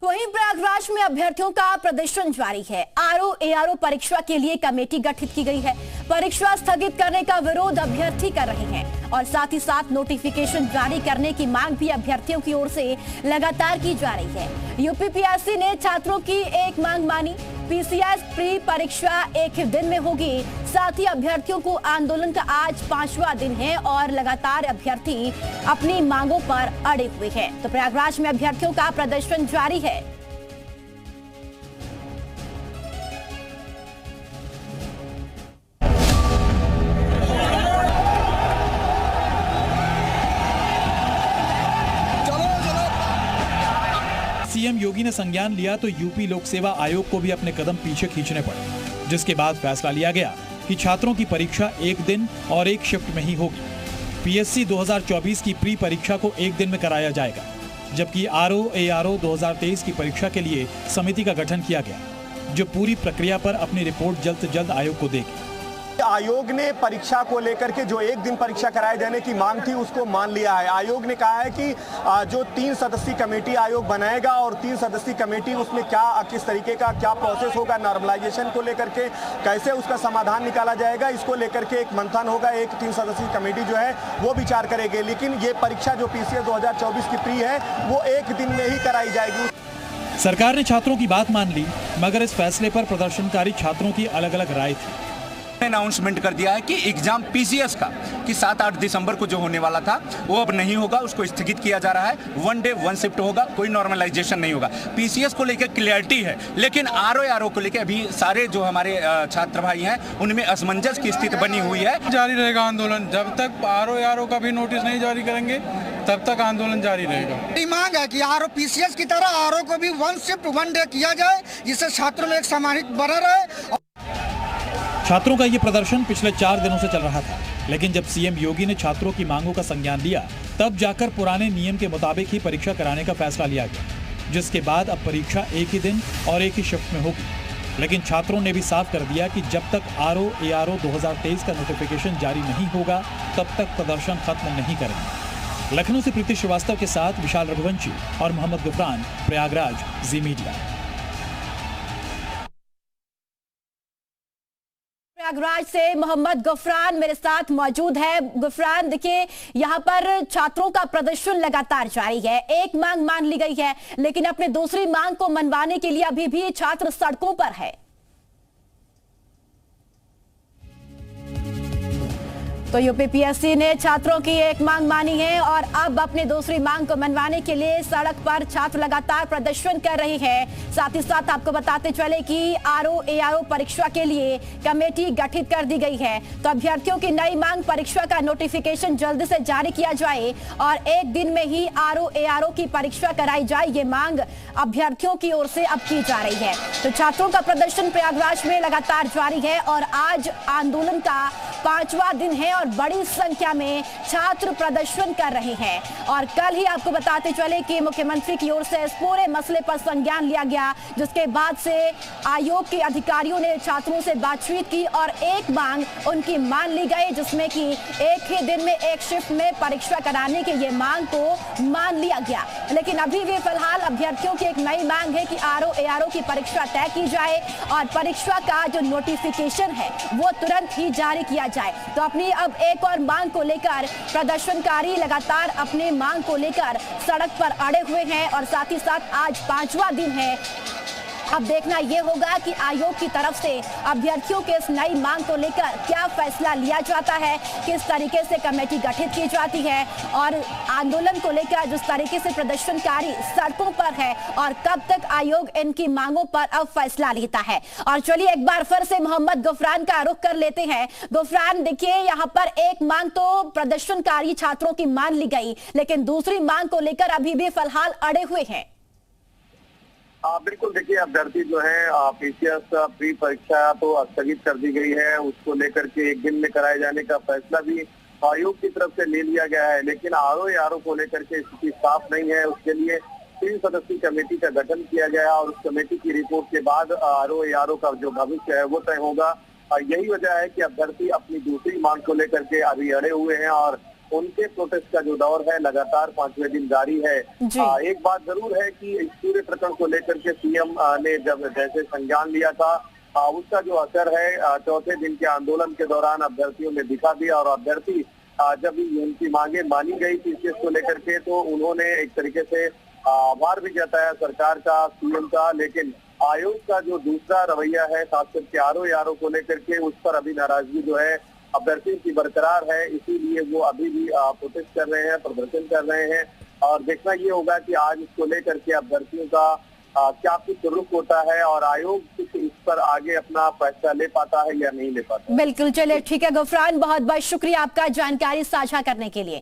वहीं प्रयागराज में अभ्यर्थियों का प्रदर्शन जारी है। आरओ एआरओ परीक्षा के लिए कमेटी गठित की गई है। परीक्षा स्थगित करने का विरोध अभ्यर्थी कर रहे हैं और साथ ही साथ नोटिफिकेशन जारी करने की मांग भी अभ्यर्थियों की ओर से लगातार की जा रही है। यूपीपीएससी ने छात्रों की एक मांग मानी। पीसीएस प्री परीक्षा एक ही दिन में होगी। साथ ही अभ्यर्थियों को आंदोलन का आज 5वां दिन है और लगातार अभ्यर्थी अपनी मांगों पर अड़े हुए हैं। तो प्रयागराज में अभ्यर्थियों का प्रदर्शन जारी है। सीएम योगी ने संज्ञान लिया तो यूपी लोक सेवा आयोग को भी अपने कदम पीछे खींचने पड़े, जिसके बाद फैसला लिया गया कि छात्रों की परीक्षा एक दिन और एक शिफ्ट में ही होगी। पीएससी 2024 की प्री परीक्षा को एक दिन में कराया जाएगा, जबकि आरओ एआरओ 2023 की परीक्षा के लिए समिति का गठन किया गया, जो पूरी प्रक्रिया पर अपनी रिपोर्ट जल्द से जल्द आयोग को देगी। आयोग ने परीक्षा को लेकर के जो एक दिन परीक्षा कराए जाने की मांग थी उसको मान लिया है। आयोग ने कहा है कि जो 3 सदस्यीय कमेटी आयोग बनाएगा और 3 सदस्यीय कमेटी उसमें किस तरीके का क्या प्रोसेस होगा, नॉर्मलाइजेशन को लेकर के कैसे उसका समाधान निकाला जाएगा, इसको लेकर के एक मंथन होगा। एक 3 सदस्यीय कमेटी जो है वो विचार करेगी। लेकिन ये परीक्षा जो पीसीएस 2024 की प्री है वो एक दिन में ही कराई जाएगी। सरकार ने छात्रों की बात मान ली, मगर इस फैसले पर प्रदर्शनकारी छात्रों की अलग अलग राय थी। अनाउंसमेंट कर दिया है कि एग्जाम पीसीएस का कि 7-8 दिसंबर को जो होने वाला था वो अब नहीं होगा, उसको स्थगित किया जा रहा है। 1 डे 1 शिफ्ट होगा, कोई नॉर्मलाइजेशन नहीं होगा। पीसीएस को लेकर क्लियरिटी है, लेकिन आरओ को लेकर अभी सारे जो हमारे छात्र भाई हैं उनमें असमंजस की स्थिति बनी हुई है। जारी रहेगा आंदोलन, जब तक आरओ का भी नोटिस नहीं जारी करेंगे तब तक आंदोलन जारी रहेगा। मांग है कि आरओ पीसीएस की तरह आरओ को भी 1 शिफ्ट 1 डे किया जाए, जिससे छात्रों में एक समाहित बना रहे। छात्रों का ये प्रदर्शन पिछले 4 दिनों से चल रहा था, लेकिन जब सीएम योगी ने छात्रों की मांगों का संज्ञान लिया तब जाकर पुराने नियम के मुताबिक ही परीक्षा कराने का फैसला लिया गया, जिसके बाद अब परीक्षा एक ही दिन और एक ही शिफ्ट में होगी। लेकिन छात्रों ने भी साफ कर दिया कि जब तक आरओ एआरओ 2023 का नोटिफिकेशन जारी नहीं होगा तब तक प्रदर्शन खत्म नहीं करेंगे। लखनऊ से प्रीति श्रीवास्तव के साथ विशाल रघुवंशी और मोहम्मद गुफरान, प्रयागराज, जी मीडिया। प्रयागराज से मोहम्मद गुफरान मेरे साथ मौजूद है। गुफरान, देखिए यहाँ पर छात्रों का प्रदर्शन लगातार जारी है। एक मांग मान ली गई है, लेकिन अपने दूसरी मांग को मनवाने के लिए अभी भी छात्र सड़कों पर है। तो यूपीपीएससी ने छात्रों की एक मांग मानी है और अब अपनी दूसरी मांग को मनवाने के लिए सड़क पर छात्र लगातार प्रदर्शन कर रहे हैं। साथ ही साथ आपको बताते चले कि आरओ एआरओ परीक्षा के लिए कमेटी गठित कर दी गई है। तो अभ्यर्थियों की नई मांग परीक्षा का नोटिफिकेशन जल्द से जारी किया जाए और एक दिन में ही आरओ एआरओ की परीक्षा कराई जाए, ये मांग अभ्यर्थियों की ओर से अब की जा रही है। तो छात्रों का प्रदर्शन प्रयागराज में लगातार जारी है और आज आंदोलन का 5वां दिन है और बड़ी संख्या में छात्र प्रदर्शन कर रहे हैं। और कल ही आपको बताते चले कि मुख्यमंत्री की ओर से इस पूरे मसले पर संज्ञान लिया गया, जिसके बाद से आयोग के अधिकारियों ने छात्रों से बातचीत की और एक मांग उनकी मान ली गई, जिसमें कि एक ही दिन में एक शिफ्ट में परीक्षा कराने की ये मांग को मान लिया गया। लेकिन अभी भी फिलहाल अभ्यर्थियों की एक नई मांग है कि आरओ एआरओ की परीक्षा तय की जाए और परीक्षा का जो नोटिफिकेशन है वो तुरंत ही जारी किया जाए। तो अपनी अब एक और मांग को लेकर प्रदर्शनकारी लगातार अपने मांग को लेकर सड़क पर अड़े हुए हैं और साथ ही साथ आज 5वां दिन है। अब देखना यह होगा कि आयोग की तरफ से अभ्यर्थियों के इस नई मांग को लेकर क्या फैसला लिया जाता है, किस तरीके से कमेटी गठित की जाती है और आंदोलन को लेकर जिस तरीके से प्रदर्शनकारी सड़कों पर है और कब तक आयोग इनकी मांगों पर अब फैसला लेता है। और चलिए एक बार फिर से मोहम्मद गुफरान का रुख कर लेते हैं। गुफरान, देखिए यहाँ पर एक मांग तो प्रदर्शनकारी छात्रों की मान ली गई, लेकिन दूसरी मांग को लेकर अभी भी फिलहाल अड़े हुए हैं। बिल्कुल, देखिए अभ्यर्थी जो है पीसीएस प्री परीक्षा तो स्थगित कर दी गई है, उसको लेकर के एक दिन में कराए जाने का फैसला भी आयोग की तरफ से ले लिया गया है। लेकिन आरओ एआरओ को लेकर के स्थिति साफ नहीं है। उसके लिए 3 सदस्यीय कमेटी का गठन किया गया और उस कमेटी की रिपोर्ट के बाद आरओ एआरओ का जो भविष्य है वो तय होगा। यही वजह है कि अभ्यर्थी अपनी दूसरी मांग को लेकर के अभी अड़े हुए हैं और उनके प्रोटेस्ट का जो दौर है लगातार 5वें दिन जारी है। जी। एक बात जरूर है कि इस पूरे प्रकरण को लेकर के सीएम ने जब जैसे संज्ञान लिया था उसका जो असर है चौथे दिन के आंदोलन के दौरान अभ्यर्थियों में दिखा दिया। और अभ्यर्थी जब उनकी मांगे मानी गई पीसीएस को लेकर के तो उन्होंने एक तरीके से आभार भी जताया सरकार का, सीएम का। लेकिन आयोग का जो दूसरा रवैया है खास करके आरओ को लेकर के, उस पर अभी नाराजगी जो है अभ्यर्थियों की बरकरार है। इसीलिए वो अभी भी प्रोटेस्ट कर रहे हैं, प्रदर्शन कर रहे हैं। और देखना ये होगा कि आज इसको लेकर के अभ्यर्थियों का क्या कुछ रुख होता है और आयोग कुछ इस पर आगे अपना फैसला ले पाता है या नहीं ले पाता। बिल्कुल, चलिए ठीक है गफरान, बहुत बहुत शुक्रिया आपका जानकारी साझा करने के लिए।